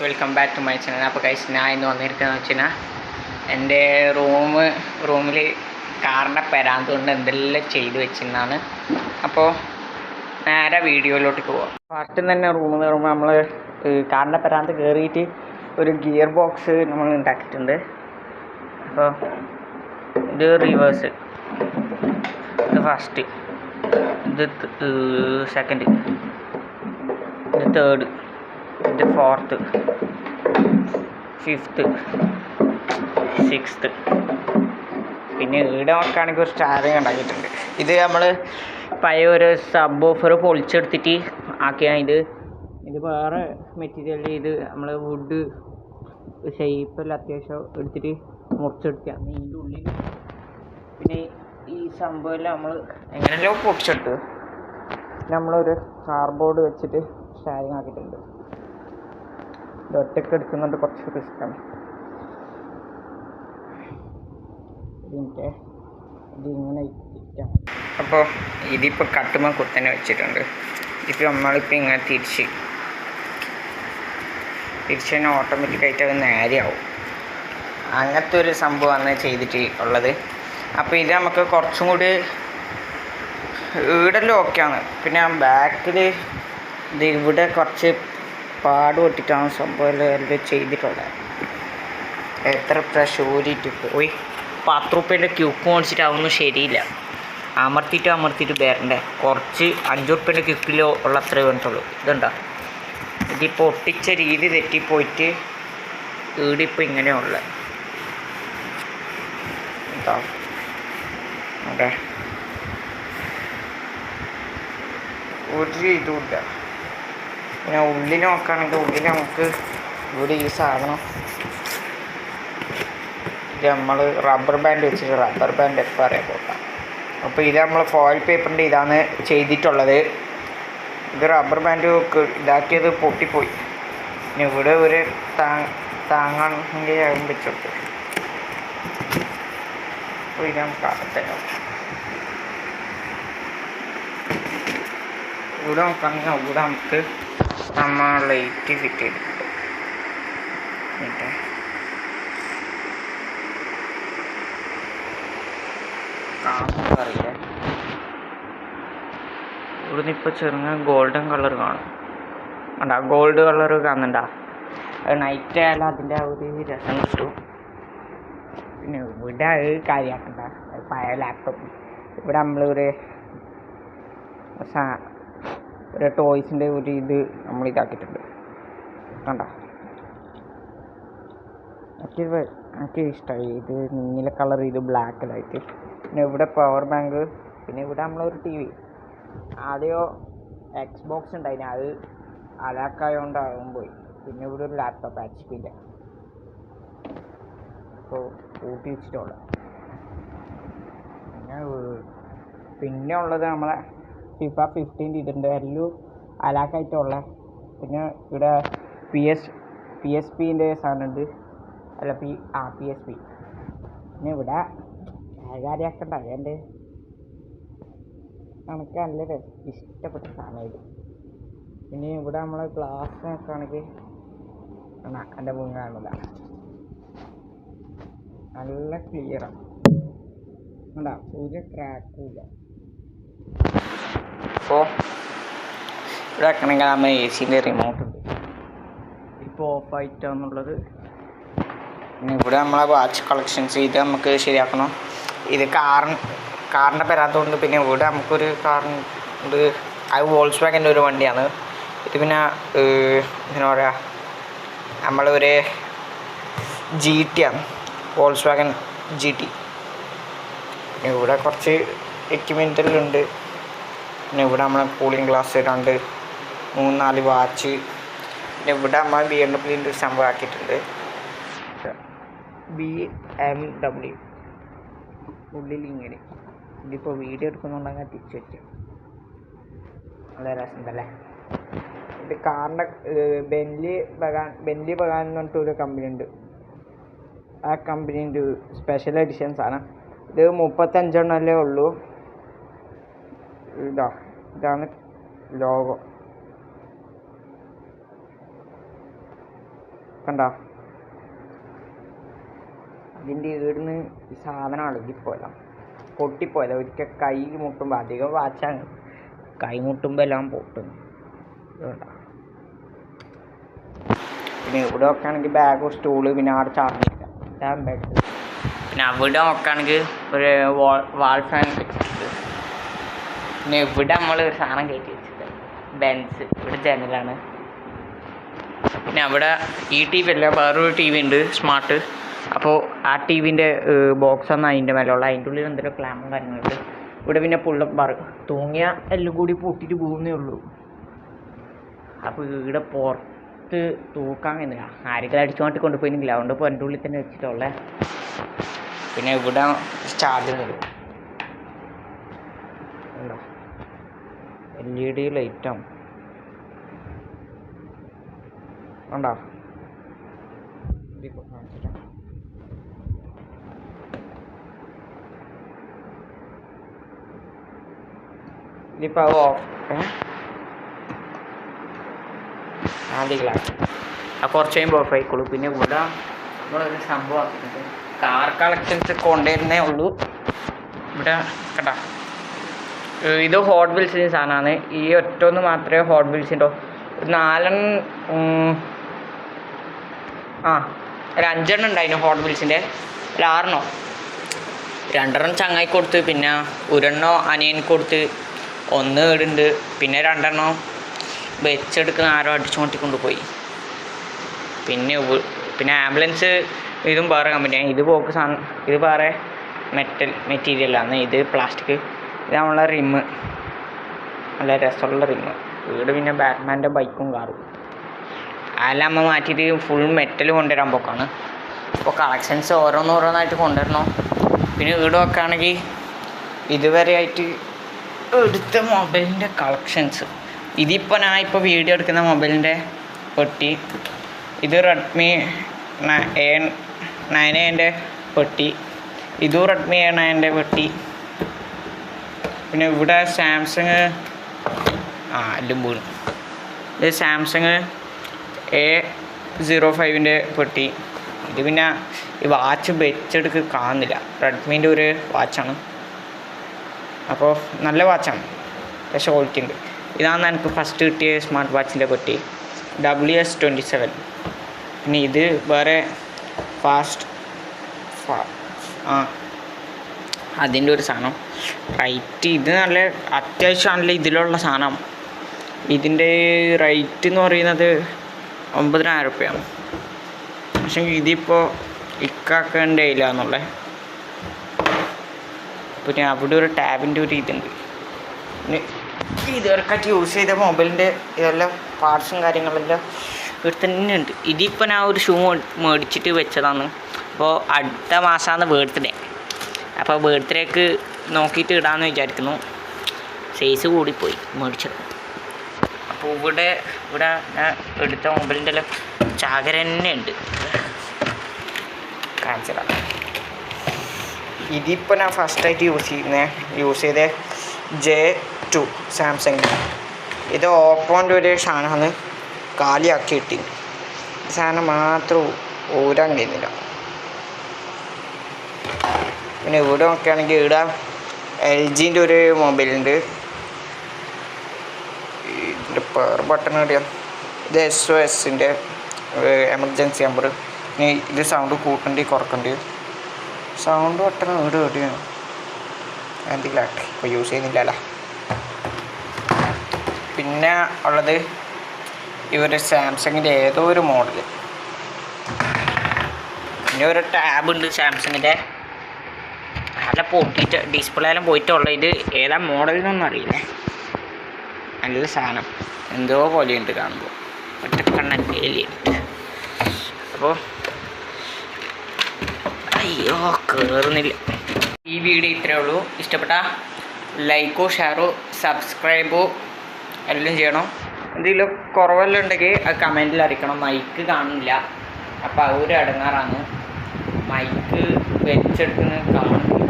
Welcome back to my channel. അപ്പോൾ guys, ഞാൻ ഇന്ന് വന്നിരിക്കുന്നത് വെച്ച് കഴിഞ്ഞാൽ എൻ്റെ റൂമിൽ കാറിൻ്റെ പെരാന്ത് കൊണ്ട് എന്തെല്ലാം ചെയ്ത് വെച്ചിരുന്നാണ്. അപ്പോൾ നേരെ വീഡിയോയിലോട്ട് പോവാം. ഫസ്റ്റ് തന്നെ റൂമിൽ കയറുമ്പോൾ നമ്മൾ കാറിൻ്റെ പെരാന്ത് കയറിയിട്ട് ഒരു ഗിയർ ബോക്സ് നമ്മൾ ഉണ്ടാക്കിയിട്ടുണ്ട്. അപ്പോൾ ഇത് റിവേഴ്സ്, ഇത് ഫസ്റ്റ്, ഇത് സെക്കൻഡ്, ഇത് തേർഡ്, ഇത് ഫോർത്ത്, ഫിഫ്ത്ത്, സിക്സ്ത്ത്. പിന്നെ ഇവിടെ നോക്കുകയാണെങ്കിൽ ഒരു സ്റ്റാറിങ് ഉണ്ടാക്കിയിട്ടുണ്ട്. ഇത് നമ്മൾ പഴയ ഒരു സബ് ഓഫർ പൊളിച്ചെടുത്തിട്ട് ആക്കിയാൽ ഇത് വേറെ മെറ്റീരിയൽ. ഇത് നമ്മൾ വുഡ് ഷേപ്പെല്ലാം അത്യാവശ്യം എടുത്തിട്ട് മുറിച്ചെടുക്കുകയാണ് ഇതിൻ്റെ ഉള്ളിൽ. പിന്നെ ഈ സംഭവമെല്ലാം നമ്മൾ എങ്ങനെയല്ലോ പൊടിച്ചെടുത്ത് നമ്മളൊരു കാർഡ്ബോർഡ് വെച്ചിട്ട് സ്റ്റാരിങ് ആക്കിയിട്ടുണ്ട്. ഇത് ഒറ്റയ്ക്ക് എടുക്കുന്നുണ്ട്, കുറച്ച് റിസ്ക്കാണ്. ഇതിങ്ങനെ ഇരിക്കാം. അപ്പോൾ ഇതിപ്പോൾ കട്ടുമ്പോൾ കുത്തനെ വെച്ചിട്ടുണ്ട്. ഇതിപ്പോൾ നമ്മളിപ്പോൾ ഇങ്ങനെ തിരിച്ച് തന്നെ ഓട്ടോമാറ്റിക്കായിട്ട് അത് നേരെയാവും. അങ്ങനത്തെ ഒരു സംഭവമാണ് ചെയ്തിട്ട് ഉള്ളത്. അപ്പോൾ ഇത് നമുക്ക് കുറച്ചും കൂടി ഈടെല്ലാം ഓക്കെയാണ്. പിന്നെ ബാക്കിൽ ഇത് ഇവിടെ കുറച്ച് പാട് പൊട്ടിട്ടാണ് സംഭവം എല്ലാം ചെയ്തിട്ടുള്ളത്. എത്ര പ്രശ്നം പോയി 10 റുപ്യേൻ്റെ ക്യൂക്ക് മേടിച്ചിട്ട് അതൊന്നും ശരിയില്ല. അമർത്തിയിട്ട് വരണ്ടേ. കുറച്ച് 5 റുപ്യേൻ്റെ ക്യൂക്കിലോ ഉള്ള അത്രേ വേണ്ടിട്ടുള്ളൂ. ഇതുണ്ടോ, ഇതിപ്പോൾ ഒട്ടിച്ച രീതി തെറ്റിപ്പോയിട്ട് ഈടിപ്പോൾ ഇങ്ങനെയുള്ള എന്താ അതെ ഒരു ഇതുമില്ല. പിന്നെ ഉള്ളിൽ നോക്കുകയാണെങ്കിൽ ഉള്ളിൽ നമുക്ക് ഇവിടെ ഈ സാധനം ഇത് നമ്മൾ റബ്ബർ ബാൻഡ് വെച്ചിട്ട് റബ്ബർ ബാൻഡ് എപ്പോൾ അറിയാൻ പോകാം. അപ്പോൾ ഇത് നമ്മൾ ഫോയിൽ പേപ്പറിൻ്റെ ഇതാണ് ചെയ്തിട്ടുള്ളത്. ഇത് റബ്ബർ ബാൻഡ് ഇതാക്കിയത് പൊട്ടിപ്പോയി. പിന്നെ ഇവിടെ ഒരു താങ്ങാണെങ്കിൽ അതും വെച്ചെടുത്തു. അപ്പോൾ ഇത് നമുക്ക് അകത്തന്നെ ഇവിടെ നോക്കുകയാണെങ്കിൽ ഇവിടെ നമുക്ക് ലൈറ്റ് ഫിറ്റ് ചെയ്തിട്ടുണ്ട്. അറിയില്ല, ഇവിടുന്ന് ഇപ്പോൾ ചെറുങ്ങനെ ഗോൾഡൻ കളർ കാണും. ഉണ്ടാ ഗോൾഡ് കളർ കാണുന്നുണ്ടാ. അത് നൈറ്റ് ആയാലും അതിൻ്റെ ആ ഒരു രസം കിട്ടും. പിന്നെ ഇവിടെ കാര്യമാക്കണ്ട, പഴയ ലാപ്ടോപ്പ്. ഇവിടെ നമ്മളൊരു ടോയ്സിൻ്റെ ഒരു ഇത് നമ്മൾ ഇതാക്കിയിട്ടുണ്ട്. കണ്ട, എനിക്ക് ഇഷ്ടമായി. ഇത് നീല കളർ, ഇത് ബ്ലാക്കിലായിട്ട്. പിന്നെ ഇവിടെ പവർ ബാങ്ക്. പിന്നെ ഇവിടെ നമ്മളൊരു ടി വി. ആദ്യമോ എക്സ്ബോക്സ് ഉണ്ടായിരുന്നു, അത് അലാക്കായോണ്ടാകും പോയി. പിന്നെ ഇവിടെ ഒരു ലാപ്ടോപ്പ് HP-ൻ്റെ അപ്പോൾ കൂട്ടി വെച്ചിട്ടുള്ള. പിന്നെ ഉള്ളത് നമ്മളെ FIFA 15 ഇതുണ്ട്, എല്ലാം അലാക്കായിട്ടുള്ള. പിന്നെ ഇവിടെ PSP-ൻ്റെ സാധനമുണ്ട്. അല്ല PSP. പിന്നെ ഇവിടെ കാര്യമാക്കണ്ട, എൻ്റെ എനിക്ക് നല്ല ഇഷ്ടപ്പെട്ട സാധനം ഇത്. പിന്നെ ഇവിടെ നമ്മൾ ഗ്ലാസ് നോക്കുകയാണെങ്കിൽ എൻ്റെ മുങ്ങ കാണില്ല, നല്ല ക്ലിയറാണ്. ഉണ്ടാ ഒരു ക്രാക്കുമില്ല. അപ്പോൾ ഇവിടെ ആക്കണമെങ്കിൽ നമ്മൾ AC-ൻ്റെ റിമോട്ട് ഉണ്ട്, ഇപ്പോൾ ഓഫായിട്ടാന്നുള്ളത്. പിന്നെ ഇവിടെ നമ്മളെ വാച്ച് കളക്ഷൻസ് ഇത് നമുക്ക് ശരിയാക്കണം. ഇത് കാറിൻ്റെ പെരാത്തതുകൊണ്ട്. പിന്നെ ഇവിടെ നമുക്കൊരു കാറുണ്ട്, അത് വോൾസ്വാഗൻ്റെ ഒരു വണ്ടിയാണ്. ഇത് പിന്നെ എന്താ പറയുക, നമ്മളൊരു GT ആണ്, വോൾസ്വാഗൻ GT. പിന്നെ ഇവിടെ കുറച്ച് എക്യുപ്മെൻ്റെല്ലാം. പിന്നെ ഇവിടെ നമ്മളെ കൂളിംഗ് ഗ്ലാസ് 2, 3, 4 വാച്ച്. പിന്നെ ഇവിടെ നമ്മൾ BMW ഒരു സംഭവം ആക്കിയിട്ടുണ്ട്, BMW ഉള്ളിൽ ഇങ്ങനെ. ഇതിപ്പോൾ വീഡിയോ എടുക്കുന്നുണ്ടെങ്കിൽ തിരിച്ചു വെച്ചു, നല്ല രസമുണ്ടല്ലേ. ഇത് കാറിൻ്റെ ബെൻലി ബഗാൻ എന്ന് പറഞ്ഞിട്ട് ഒരു കമ്പനി ഉണ്ട്. ആ കമ്പനീൻ്റെ സ്പെഷ്യൽ എഡിഷൻസ് ആണ്. ഇത് 35 ഉള്ളൂ. ഇതാണ് ലോഗോ. കണ്ടോ ഇതിൻ്റെ ഈടുന്ന് ഈ സാധനം അളുകിപ്പോയതാ പൊട്ടിപ്പോയതാ. ഒരിക്കൽ കൈ മുട്ടുമ്പോൾ അധികം വാച്ചാണ് കൈ മുട്ടുമ്പോൾ എല്ലാം പൊട്ടുന്നു. ഇതുകൊണ്ടാ. പിന്നെ ഇവിടെ നോക്കുകയാണെങ്കിൽ ബാഗ് സ്റ്റൂള് പിന്നെ അവിടെ ചാർജില്ല ഇതാണ് ബെഡ്. പിന്നെ അവിടെ നോക്കുകയാണെങ്കിൽ ഒരു വാൾ ഫാൻ വെച്ചിട്ടുണ്ട്. പിന്നെ ഇവിടെ നമ്മൾ ഒരു സാധനം കയറ്റി വെച്ചിട്ട് ബെൻസ് ഇവിടെ ജനലാണ്. പിന്നെ അവിടെ ഈ ടി വി അല്ല വേറൊരു ടി വി ഉണ്ട് സ്മാർട്ട്. അപ്പോൾ ആ ടി വിൻ്റെ ബോക്സ് ആണ് അതിൻ്റെ മേലുള്ള അതിൻ്റെ ഉള്ളിൽ എന്തെങ്കിലും ക്ലാമും കാര്യങ്ങളുണ്ട്. ഇവിടെ പിന്നെ പുള്ളപ്പ് ബാർ തൂങ്ങിയ എല്ലാം കൂടി പൊട്ടിയിട്ട് പോകുന്നേ ഉള്ളൂ. അപ്പോൾ ഇവിടെ പുറത്ത് തൂക്കാൻ കഴിയുന്നില്ല. ആരെങ്കിലും അടിച്ചു മാറ്റി കൊണ്ടുപോയില്ലെങ്കിൽ അതുകൊണ്ട് ഇപ്പോൾ എൻ്റെ ഉള്ളിൽ തന്നെ വെച്ചിട്ടുള്ളേ. പിന്നെ ഇവിടെ ചാർജർ ഉണ്ടോ LED ലൈറ്റാണ് ഉണ്ടോ. ഇതിപ്പോൾ ഓഫ് ആദ്യങ്ങളാണ് ആ കുറച്ച് കഴിയുമ്പോൾ ഓഫ് ആയിക്കോളൂ. പിന്നെ ഇവിടെ നമ്മളൊരു സംഭവം ആക്കിയിട്ടുണ്ട്. കാർ കളക്ഷൻസ് കൊണ്ടുവരുന്നേ ഉള്ളൂ. ഇവിടെ കേട്ടോ ഇത് ഹോട്ട് വീൽസിൻ്റെ സാധനമാണ്. ഈ ഒറ്റൊന്ന് മാത്രമേ ഹോട്ട് വീൽസിൻ്റെ ഒരു 4 ഒരു 5 ഉണ്ടായിരുന്നു ഹോട്ട് വീൽസിൻ്റെ. ഒരു 6 2 ചങ്ങായി കൊടുത്ത് പിന്നെ 1 അനിയൻ കൊടുത്ത് 1 വീടുണ്ട്. പിന്നെ 2 വെച്ചെടുക്കുന്ന ആരോ അടിച്ചു കൊണ്ടിക്കൊണ്ട് പോയി. പിന്നെ ആംബുലൻസ് ഇതും വേറെ കമ്പനിയാണ്. ഇത് പോക്ക് സാധനം ഇത് വേറെ മെറ്റീരിയലാണ്. ഇത് പ്ലാസ്റ്റിക്. ഇത് നമ്മളെ റിമ്മ് നല്ല രസമുള്ള റിമ്മ്. വീട് പിന്നെ ബാറ്റ്മാൻ്റെ ബൈക്കും കാറും അതെല്ലാം നമ്മൾ മാറ്റിയിട്ട് ഫുൾ മെറ്റൽ കൊണ്ടുവരാൻ പോക്കാണ്. അപ്പോൾ കളക്ഷൻസ് ഓരോന്നോരോന്നായിട്ട് കൊണ്ടുവരണം. പിന്നെ വീട് വെക്കുകയാണെങ്കിൽ ഇതുവരെ ആയിട്ട് എടുത്ത മൊബൈലിൻ്റെ കളക്ഷൻസ് ഇതിപ്പോൾ ഞാൻ ഇപ്പോൾ വീഡിയോ എടുക്കുന്ന മൊബൈലിൻ്റെ പെട്ടി. ഇത് റെഡ്മി A9ൻ്റെ പെട്ടി. ഇതും റെഡ്മി A9ൻ്റെ പെട്ടി. പിന്നെ ഇവിടെ സാംസങ് എല്ലാം വീണു. ഇത് സാംസങ് A05ൻ്റെ പെട്ടി. ഇത് പിന്നെ ഈ വാച്ച് വെച്ചെടുക്ക് കാണുന്നില്ല. റെഡ്മീൻ്റെ ഒരു വാച്ചാണ്. അപ്പോൾ നല്ല വാച്ചാണ്, പക്ഷേ ക്വാളിറ്റി ഉണ്ട്. ഇതാണ് എനിക്ക് ഫസ്റ്റ് കിട്ടിയ സ്മാർട്ട് വാച്ചിൻ്റെ പെട്ടി WS27. പിന്നെ ഇത് വേറെ അതിൻ്റെ ഒരു സാധനം റേറ്റ്. ഇത് നല്ല അത്യാവശ്യമാണല്ലോ ഇതിലുള്ള സാധനം. ഇതിൻ്റെ റേറ്റ് എന്ന് പറയുന്നത് 9,000 രൂപയാണ്. പക്ഷേ ഇതിപ്പോൾ ഇക്കാക്കേണ്ട ഇല്ല എന്നുള്ളത്. പിന്നെ അവിടെ ഒരു ടാബിൻ്റെ ഒരു ഇതുണ്ട്. പിന്നെ ഇതുവരെക്കാറ്റ് യൂസ് ചെയ്ത മൊബൈലിൻ്റെ ഇതെല്ലാം പാർട്സും കാര്യങ്ങളെല്ലാം ഇവിടെ തന്നെ ഉണ്ട്. ഇതിപ്പോൾ ഞാൻ ഒരു ഷൂ മേടിച്ചിട്ട് വെച്ചതാണ്. അപ്പോൾ അടുത്ത മാസമാണ് ബർത്ത്ഡേ. അപ്പോൾ ബർത്ത്ഡേക്ക് നോക്കിയിട്ട് ഇടാമെന്ന് വിചാരിക്കുന്നു. സൈസ് കൂടിപ്പോയി മേടിച്ചത്. അപ്പോൾ ഇവിടെ ഞാൻ എടുത്ത മൊബൈലിൻ്റെ എല്ലാം ചാകര തന്നെ ഉണ്ട്. കാണിച്ചതാണ്. ഇതിപ്പോൾ ഞാൻ ഫസ്റ്റായിട്ട് യൂസ് ചെയ്ത J2 സാംസങ്. ഇത് ഓപ്പോൻ്റെ ഒരു സാധനമാണ്. കാലിയാക്കി കിട്ടി. സാധനം മാത്രം ഊരാൻ കഴിയുന്നില്ല. പിന്നെ ഇവിടെ നോക്കുകയാണെങ്കിൽ ഇവിടെ LGൻ്റെ ഒരു മൊബൈലുണ്ട്. ഇതിൻ്റെ പവർ ബട്ടൺ എവിടെയാണ്? ഇത് SOSൻ്റെ എമർജൻസി നമ്പർ. ഇനി ഇത് സൗണ്ട് കൂട്ടേണ്ടി കുറക്കേണ്ടി. സൗണ്ട് ബട്ടൺ എവിടെയാണ്? എന്തെങ്കിലും ഇപ്പോൾ യൂസ് ചെയ്യുന്നില്ലല്ലോ. പിന്നെ ഉള്ളത് ഇവര് സാംസങ്ങിൻ്റെ ഏതോ ഒരു മോഡൽ. പിന്നെ ഒരു ടാബ് ഉണ്ട് സാംസങ്ങിൻ്റെ. നല്ല പൊട്ടിയിട്ട് ഡിസ്പ്ലേ എല്ലാം പോയിട്ടുള്ള. ഇത് ഏതാ മോഡലിനൊന്നും അറിയില്ലേ. നല്ല സാധനം എന്തോ പോലെയുണ്ട് കാണുമ്പോൾ. ഒറ്റക്കണ്ണൻ വേലിയുണ്ട്. അപ്പോൾ അയ്യോ കയറുന്നില്ല. ഈ വീഡിയോ ഇത്രയേ ഉള്ളൂ. ഇഷ്ടപ്പെട്ട ലൈക്കോ ഷെയറോ സബ്സ്ക്രൈബോ എല്ലാം ചെയ്യണം. എന്തെങ്കിലും കുറവെല്ലാം ഉണ്ടെങ്കിൽ അത് കമൻറ്റിൽ അറിയിക്കണം. മൈക്ക് കാണുന്നില്ല, അപ്പോൾ അത് ഒരു ഇടങ്ങാറാണ്. മൈക്ക് വെച്ചെടുക്കുന്നത് കാണുന്നില്ല.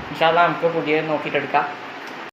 ഇൻഷാ അല്ലാഹ് നമുക്ക് പുതിയത് നോക്കിയിട്ടെടുക്കാം.